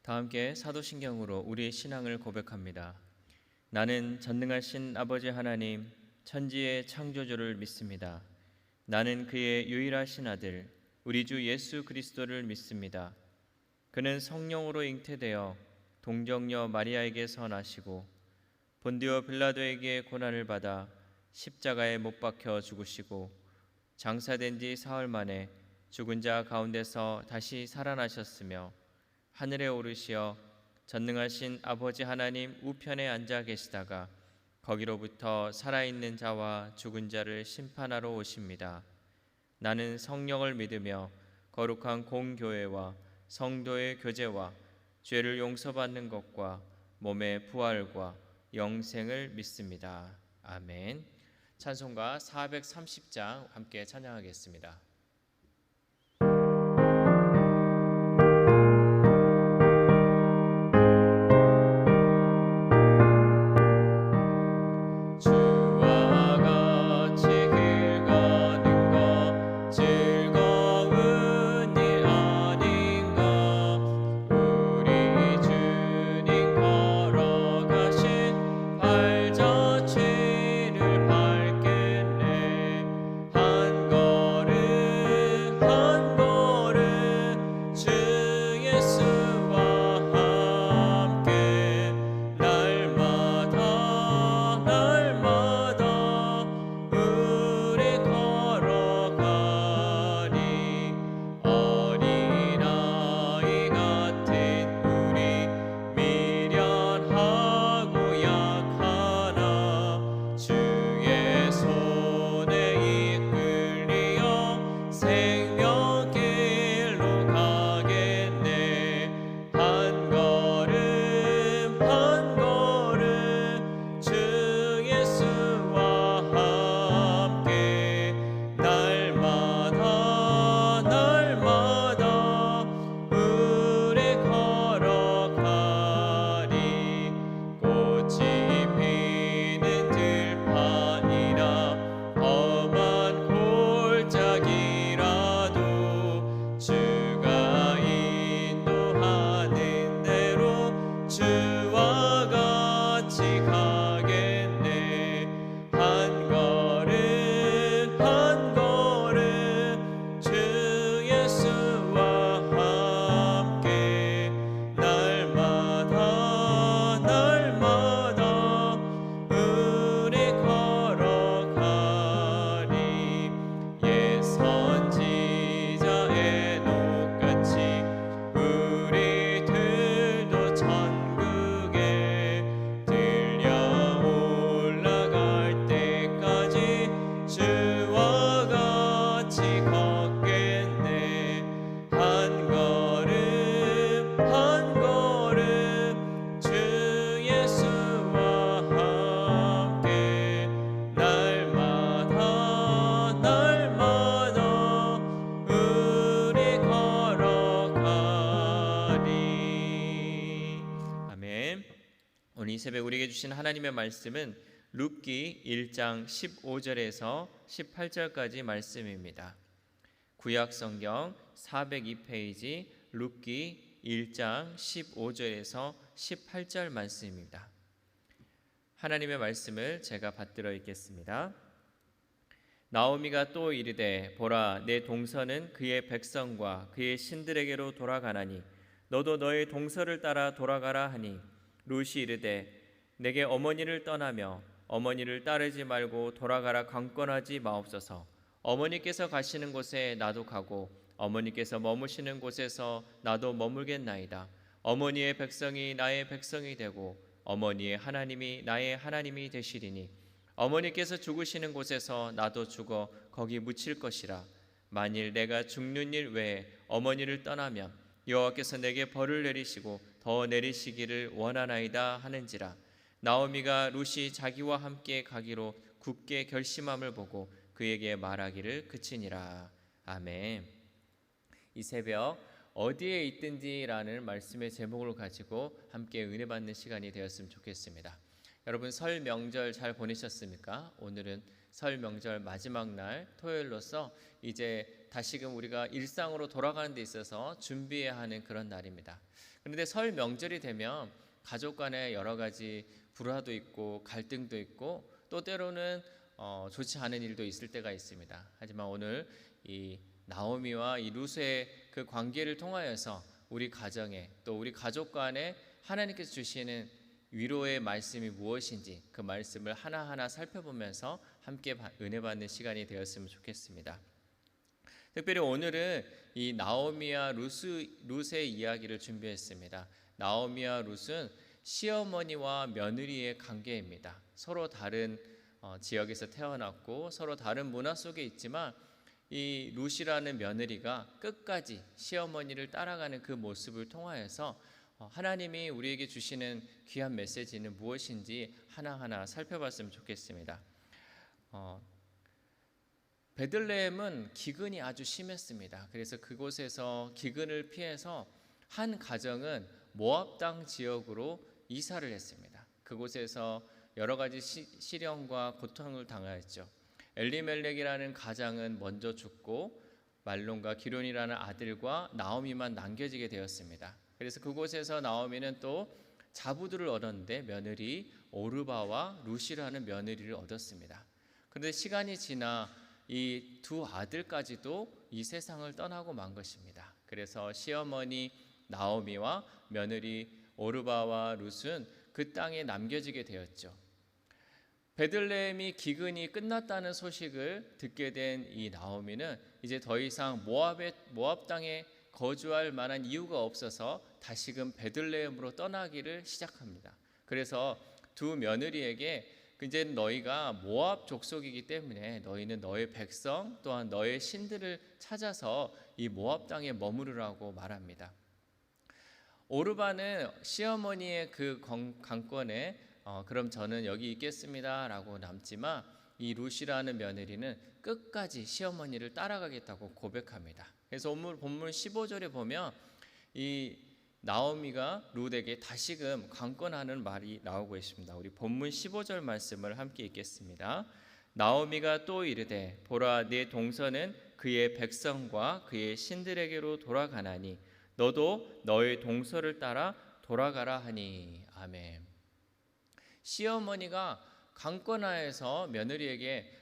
다 함께 사도신경으로 우리의 신앙을 고백합니다. 나는 전능하신 아버지 하나님, 천지의 창조주를 믿습니다. 나는 그의 유일하신 아들, 우리 주 예수 그리스도를 믿습니다. 그는 성령으로 잉태되어 동정녀 마리아에게서 나시고 본디오 빌라도에게 고난을 받아 십자가에 못 박혀 죽으시고 장사된 지 사흘 만에 죽은 자 가운데서 다시 살아나셨으며 하늘에 오르시어 전능하신 아버지 하나님 우편에 앉아 계시다가 거기로부터 살아있는 자와 죽은 자를 심판하러 오십니다. 나는 성령을 믿으며 거룩한 공교회와 성도의 교제와 죄를 용서받는 것과 몸의 부활과 영생을 믿습니다. 아멘. 찬송가 430장 함께 찬양하겠습니다. 오늘 이 새벽 우리에게 주신 하나님의 말씀은 룻기 1장 15절에서 18절까지 말씀입니다. 구약 성경 402페이지 룻기 1장 15절에서 18절 말씀입니다. 하나님의 말씀을 제가 받들어 읽겠습니다. 나오미가 또 이르되 보라 내 동서는 그의 백성과 그의 신들에게로 돌아가나니 너도 너의 동서를 따라 돌아가라 하니 룻이 이르되 내게 어머니를 떠나며 어머니를 따르지 말고 돌아가라 강권하지 마옵소서. 어머니께서 가시는 곳에 나도 가고 어머니께서 머무시는 곳에서 나도 머물겠나이다. 어머니의 백성이 나의 백성이 되고 어머니의 하나님이 나의 하나님이 되시리니 어머니께서 죽으시는 곳에서 나도 죽어 거기 묻힐 것이라. 만일 내가 죽는 일 외에 어머니를 떠나면 여호와께서 내게 벌을 내리시고 더 내리시기를 원하나이다 하는지라. 나오미가 룻이 자기와 함께 가기로 굳게 결심함을 보고 그에게 말하기를 그치니라. 아멘. 이 새벽 어디에 있든지라는 말씀의 제목을 가지고 함께 은혜 받는 시간이 되었으면 좋겠습니다. 여러분 설 명절 잘 보내셨습니까? 오늘은 설 명절 마지막 날 토요일로서 이제 다시금 우리가 일상으로 돌아가는 데 있어서 준비해야 하는 그런 날입니다. 그런데 설 명절이 되면 가족 간에 여러 가지 불화도 있고 갈등도 있고 또 때로는 좋지 않은 일도 있을 때가 있습니다. 하지만 오늘 이 나오미와 이 룻의 그 관계를 통하여서 우리 가정에 또 우리 가족 간에 하나님께서 주시는 위로의 말씀이 무엇인지 그 말씀을 하나하나 살펴보면서 함께 은혜 받는 시간이 되었으면 좋겠습니다. 특별히 오늘은 이 나오미와 룻의 이야기를 준비했습니다. 나오미와 룻은 시어머니와 며느리의 관계입니다. 서로 다른 지역에서 태어났고 서로 다른 문화 속에 있지만 이 룻이라는 며느리가 끝까지 시어머니를 따라가는 그 모습을 통하여서 하나님이 우리에게 주시는 귀한 메시지는 무엇인지 하나하나 살펴봤으면 좋겠습니다. 베들레헴은 기근이 아주 심했습니다. 그래서 그곳에서 기근을 피해서 한 가정은 모압 땅 지역으로 이사를 했습니다. 그곳에서 여러 가지 시련과 고통을 당하였죠. 엘리멜렉이라는 가장은 먼저 죽고 말론과 기론이라는 아들과 나오미만 남겨지게 되었습니다. 그래서 그곳에서 나오미는 또 자부들을 얻었는데 며느리 오르바와 룻이라는 며느리를 얻었습니다. 그런데 시간이 지나 이 두 아들까지도 이 세상을 떠나고 만 것입니다. 그래서 시어머니 나오미와 며느리 오르바와 룻은 그 땅에 남겨지게 되었죠. 베들레헴이 기근이 끝났다는 소식을 듣게 된 이 나오미는 이제 더 이상 모압 땅에 거주할 만한 이유가 없어서 다시금 베들레헴으로 떠나기를 시작합니다. 그래서 두 며느리에게 이제 너희가 모압 족속이기 때문에 너희는 너의 백성 또한 너의 신들을 찾아서 이 모압 땅에 머무르라고 말합니다. 오르바는 시어머니의 그 강권에 그럼 저는 여기 있겠습니다 라고 남지만 이 룻이라는 며느리는 끝까지 시어머니를 따라가겠다고 고백합니다. 그래서 본문 15절에 보면 이 나오미가 룻에게 다시금 강권하는 말이 나오고 있습니다. 우리 본문 15절 말씀을 함께 읽겠습니다. 나오미가 또 이르되 보라 내 동서는 그의 백성과 그의 신들에게로 돌아가나니 너도 너의 동서를 따라 돌아가라 하니. 아멘. 시어머니가 강권하여서 며느리에게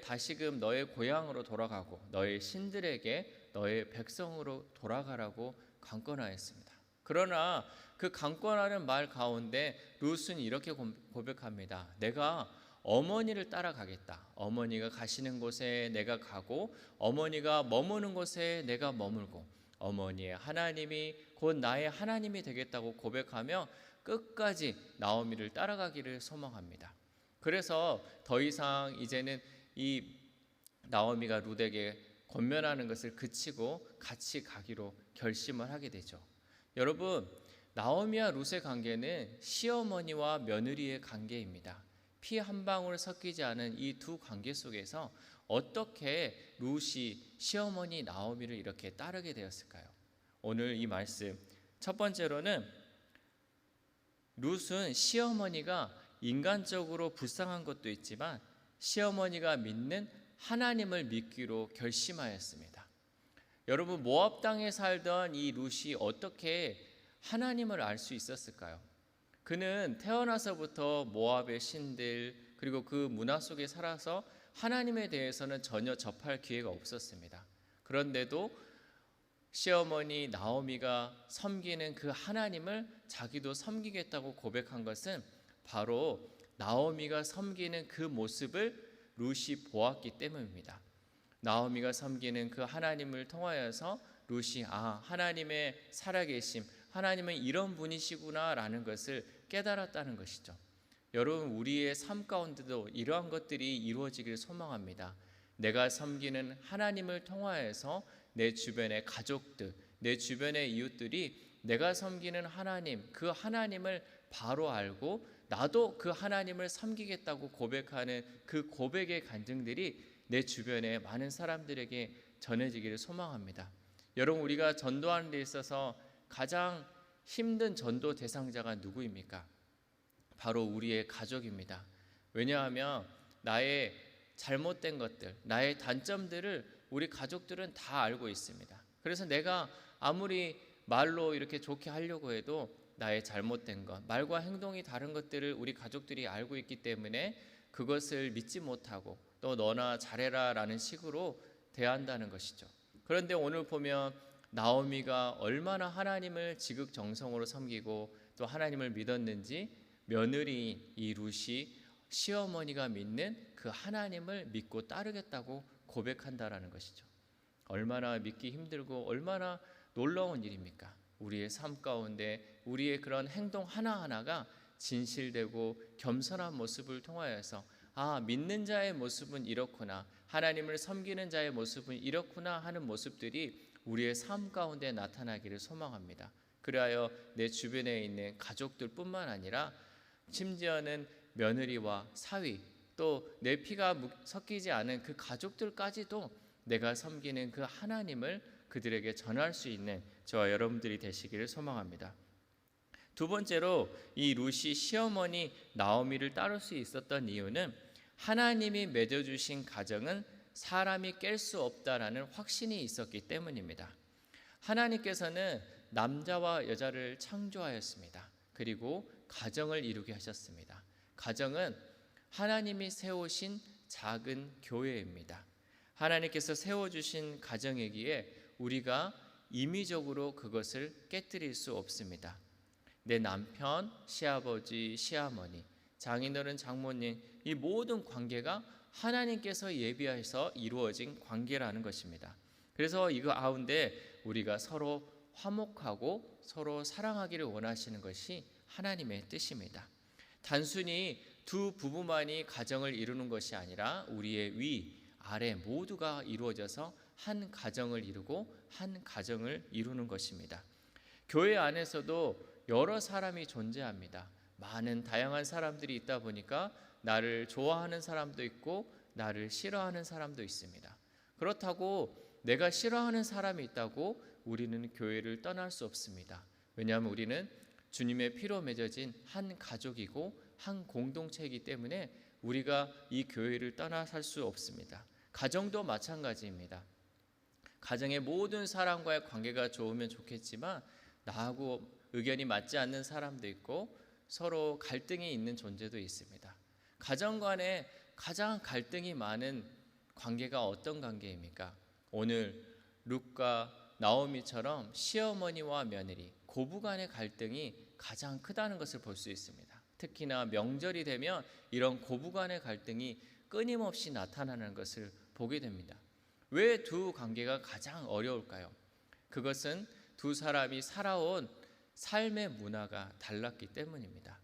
다시금 너의 고향으로 돌아가고 너의 신들에게 너의 백성으로 돌아가라고 강권하였습니다. 그러나 그 강권하는 말 가운데 룻은 이렇게 고백합니다. 내가 어머니를 따라가겠다. 어머니가 가시는 곳에 내가 가고 어머니가 머무는 곳에 내가 머물고 어머니의 하나님이 곧 나의 하나님이 되겠다고 고백하며 끝까지 나오미를 따라가기를 소망합니다. 그래서 더 이상 이제는 이 나오미가 룻에게 권면하는 것을 그치고 같이 가기로 결심을 하게 되죠. 여러분, 나오미와 룻의 관계는 시어머니와 며느리의 관계입니다. 피 한 방울 섞이지 않은 이 두 관계 속에서 어떻게 룻이 시어머니 나오미를 이렇게 따르게 되었을까요? 오늘 이 말씀 첫 번째로는 룻은 시어머니가 인간적으로 불쌍한 것도 있지만 시어머니가 믿는 하나님을 믿기로 결심하였습니다. 여러분, 모압 땅에 살던 이 룻이 어떻게 하나님을 알 수 있었을까요? 그는 태어나서부터 모압의 신들 그리고 그 문화 속에 살아서 하나님에 대해서는 전혀 접할 기회가 없었습니다. 그런데도 시어머니 나오미가 섬기는 그 하나님을 자기도 섬기겠다고 고백한 것은 바로 나오미가 섬기는 그 모습을 룻이 보았기 때문입니다. 나오미가 섬기는 그 하나님을 통하여서 룻이 하나님의 살아계심, 하나님은 이런 분이시구나 라는 것을 깨달았다는 것이죠. 여러분, 우리의 삶 가운데도 이러한 것들이 이루어지길 소망합니다. 내가 섬기는 하나님을 통하여서 내 주변의 가족들, 내 주변의 이웃들이 내가 섬기는 하나님, 그 하나님을 바로 알고 나도 그 하나님을 섬기겠다고 고백하는 그 고백의 간증들이 내 주변의 많은 사람들에게 전해지기를 소망합니다. 여러분, 우리가 전도하는 데 있어서 가장 힘든 전도 대상자가 누구입니까? 바로 우리의 가족입니다. 왜냐하면 나의 잘못된 것들, 나의 단점들을 우리 가족들은 다 알고 있습니다. 그래서 내가 아무리 말로 이렇게 좋게 하려고 해도 나의 잘못된 것, 말과 행동이 다른 것들을 우리 가족들이 알고 있기 때문에 그것을 믿지 못하고 또 너나 잘해라 라는 식으로 대한다는 것이죠. 그런데 오늘 보면 나오미가 얼마나 하나님을 지극정성으로 섬기고 또 하나님을 믿었는지 며느리인 이 룻이 시어머니가 믿는 그 하나님을 믿고 따르겠다고 고백한다라는 것이죠. 얼마나 믿기 힘들고 얼마나 놀라운 일입니까? 우리의 삶 가운데 우리의 그런 행동 하나하나가 진실되고 겸손한 모습을 통하여서 믿는 자의 모습은 이렇구나, 하나님을 섬기는 자의 모습은 이렇구나 하는 모습들이 우리의 삶 가운데 나타나기를 소망합니다. 그리하여 내 주변에 있는 가족들뿐만 아니라 심지어는 며느리와 사위 또 내 피가 섞이지 않은 그 가족들까지도 내가 섬기는 그 하나님을 그들에게 전할 수 있는 저와 여러분들이 되시기를 소망합니다. 두 번째로 이 룻이 시어머니 나오미를 따를 수 있었던 이유는 하나님이 맺어주신 가정은 사람이 깰 수 없다라는 확신이 있었기 때문입니다. 하나님께서는 남자와 여자를 창조하였습니다. 그리고 가정을 이루게 하셨습니다. 가정은 하나님이 세우신 작은 교회입니다. 하나님께서 세워주신 가정이기에 우리가 임의적으로 그것을 깨뜨릴 수 없습니다. 내 남편, 시아버지, 시어머니, 장인어른, 장모님, 이 모든 관계가 하나님께서 예비해서 이루어진 관계라는 것입니다. 그래서 이거 가운데 우리가 서로 화목하고 서로 사랑하기를 원하시는 것이 하나님의 뜻입니다. 단순히 두 부부만이 가정을 이루는 것이 아니라 우리의 위, 아래 모두가 이루어져서 한 가정을 이루고 한 가정을 이루는 것입니다. 교회 안에서도 여러 사람이 존재합니다. 많은 다양한 사람들이 있다 보니까 나를 좋아하는 사람도 있고 나를 싫어하는 사람도 있습니다. 그렇다고 내가 싫어하는 사람이 있다고 우리는 교회를 떠날 수 없습니다. 왜냐하면 우리는 주님의 피로 맺어진 한 가족이고 한 공동체이기 때문에 우리가 이 교회를 떠나 살 수 없습니다. 가정도 마찬가지입니다. 가정의 모든 사람과의 관계가 좋으면 좋겠지만 나하고 의견이 맞지 않는 사람도 있고 서로 갈등이 있는 존재도 있습니다. 가정 간에 가장 갈등이 많은 관계가 어떤 관계입니까? 오늘 룻과 나오미처럼 시어머니와 며느리, 고부 간의 갈등이 가장 크다는 것을 볼 수 있습니다. 특히나 명절이 되면 이런 고부 간의 갈등이 끊임없이 나타나는 것을 보게 됩니다. 왜 두 관계가 가장 어려울까요? 그것은 두 사람이 살아온 삶의 문화가 달랐기 때문입니다.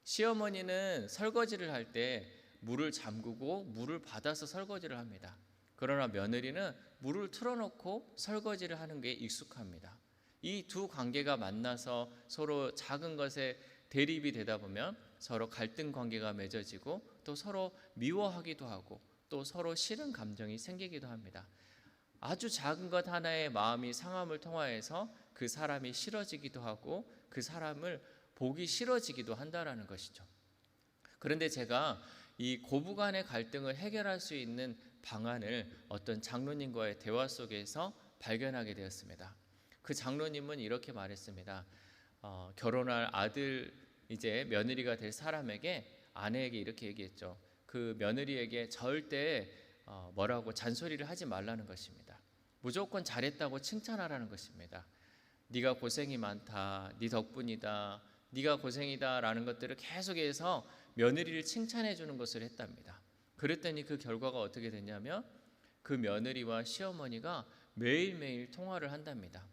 시어머니는 설거지를 할 때 물을 잠그고 물을 받아서 설거지를 합니다. 그러나 며느리는 물을 틀어놓고 설거지를 하는 게 익숙합니다. 이 두 관계가 만나서 서로 작은 것에 대립이 되다 보면 서로 갈등 관계가 맺어지고 또 서로 미워하기도 하고 또 서로 싫은 감정이 생기기도 합니다. 아주 작은 것 하나에 마음이 상함을 통하여서 그 사람이 싫어지기도 하고 그 사람을 보기 싫어지기도 한다라는 것이죠. 그런데 제가 이 고부간의 갈등을 해결할 수 있는 방안을 어떤 장로님과의 대화 속에서 발견하게 되었습니다. 그 장로님은 이렇게 말했습니다. 결혼할 아들, 이제 며느리가 될 사람에게, 아내에게 이렇게 얘기했죠. 그 며느리에게 절대 뭐라고 잔소리를 하지 말라는 것입니다. 무조건 잘했다고 칭찬하라는 것입니다. 네가 고생이 많다, 네 덕분이다, 네가 고생이다 라는 것들을 계속해서 며느리를 칭찬해 주는 것을 했답니다. 그랬더니 그 결과가 어떻게 됐냐면 그 며느리와 시어머니가 매일매일 통화를 한답니다.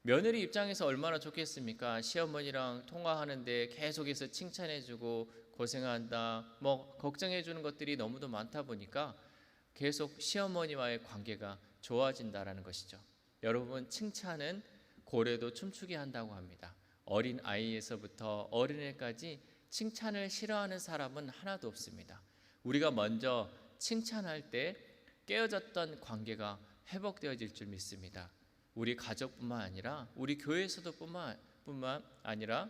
며느리 입장에서 얼마나 좋겠습니까? 시어머니랑 통화하는데 계속해서 칭찬해주고 고생한다, 걱정해주는 것들이 너무도 많다 보니까 계속 시어머니와의 관계가 좋아진다라는 것이죠. 여러분, 칭찬은 고래도 춤추게 한다고 합니다. 어린 아이에서부터 어린애까지 칭찬을 싫어하는 사람은 하나도 없습니다. 우리가 먼저 칭찬할 때 깨어졌던 관계가 회복되어질 줄 믿습니다. 우리 가족뿐만 아니라 우리 교회에서도 뿐만 아니라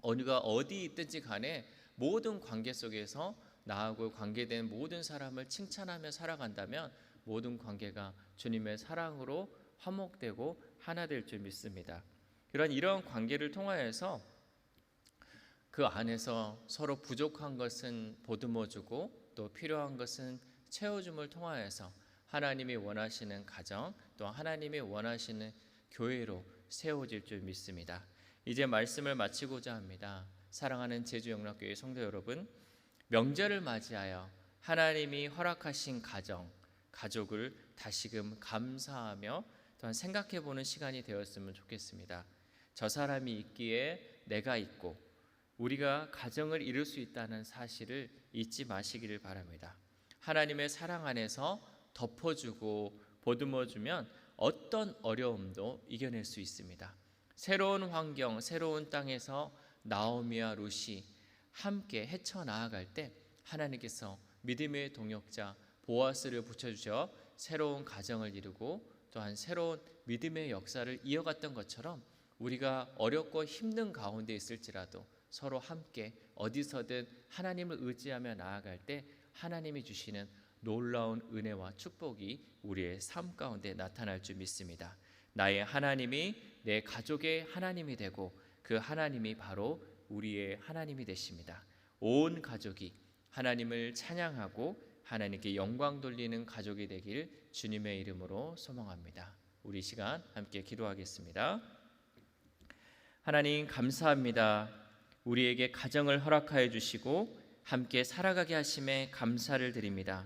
어느가 어디 있든지 간에 모든 관계 속에서 나하고 관계된 모든 사람을 칭찬하며 살아간다면 모든 관계가 주님의 사랑으로 화목되고 하나 될 줄 믿습니다. 이런 관계를 통하여서 그 안에서 서로 부족한 것은 보듬어주고 또 필요한 것은 채워줌을 통하여서 하나님이 원하시는 가정, 또 하나님이 원하시는 교회로 세워질 줄 믿습니다. 이제 말씀을 마치고자 합니다. 사랑하는 제주영락교회 성도 여러분, 명절을 맞이하여 하나님이 허락하신 가족을 다시금 감사하며 또한 생각해보는 시간이 되었으면 좋겠습니다. 저 사람이 있기에 내가 있고 우리가 가정을 이룰 수 있다는 사실을 잊지 마시기를 바랍니다. 하나님의 사랑 안에서 덮어주고 보듬어주면 어떤 어려움도 이겨낼 수 있습니다. 새로운 환경, 새로운 땅에서 나오미와 룻이 함께 헤쳐나아갈 때 하나님께서 믿음의 동역자 보아스를 붙여주셔 새로운 가정을 이루고 또한 새로운 믿음의 역사를 이어갔던 것처럼 우리가 어렵고 힘든 가운데 있을지라도 서로 함께 어디서든 하나님을 의지하며 나아갈 때 하나님이 주시는 놀라운 은혜와 축복이 우리의 삶 가운데 나타날 줄 믿습니다. 나의 하나님이 내 가족의 하나님이 되고 그 하나님이 바로 우리의 하나님이 되십니다. 온 가족이 하나님을 찬양하고 하나님께 영광 돌리는 가족이 되길 주님의 이름으로 소망합니다. 우리 시간 함께 기도하겠습니다. 하나님 감사합니다. 우리에게 가정을 허락하여 주시고 함께 살아가게 하심에 감사를 드립니다.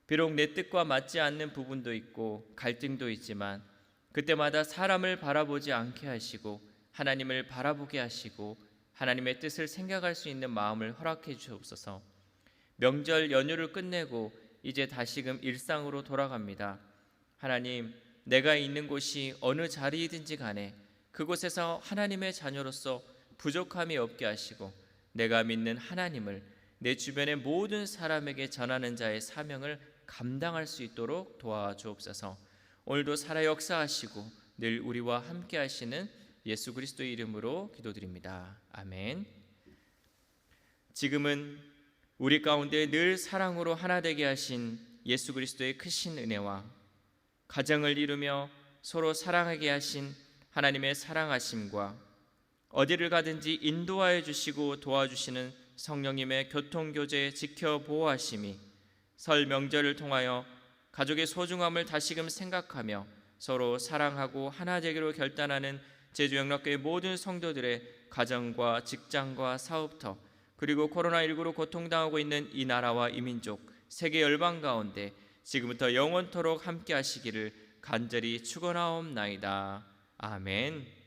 비록 내 뜻과 맞지 않는 부분도 있고 갈등도 있지만 그때마다 사람을 바라보지 않게 하시고 하나님을 바라보게 하시고 하나님의 뜻을 생각할 수 있는 마음을 허락해 주옵소서. 명절 연휴를 끝내고 이제 다시금 일상으로 돌아갑니다. 하나님, 내가 있는 곳이 어느 자리이든지 간에 그곳에서 하나님의 자녀로서 부족함이 없게 하시고 내가 믿는 하나님을 내 주변의 모든 사람에게 전하는 자의 사명을 감당할 수 있도록 도와주옵소서. 오늘도 살아 역사하시고 늘 우리와 함께 하시는 예수 그리스도의 이름으로 기도드립니다. 아멘. 지금은 우리 가운데 늘 사랑으로 하나 되게 하신 예수 그리스도의 크신 은혜와 가정을 이루며 서로 사랑하게 하신 하나님의 사랑하심과 어디를 가든지 인도하여 주시고 도와주시는 성령님의 교통교제 지켜 보호하심이 설 명절을 통하여 가족의 소중함을 다시금 생각하며 서로 사랑하고 하나 되기로 결단하는 제주영락교회 모든 성도들의 가정과 직장과 사업터 그리고 코로나19로 고통당하고 있는 이 나라와 이 민족 세계 열방 가운데 지금부터 영원토록 함께 하시기를 간절히 축원하옵나이다. 아멘.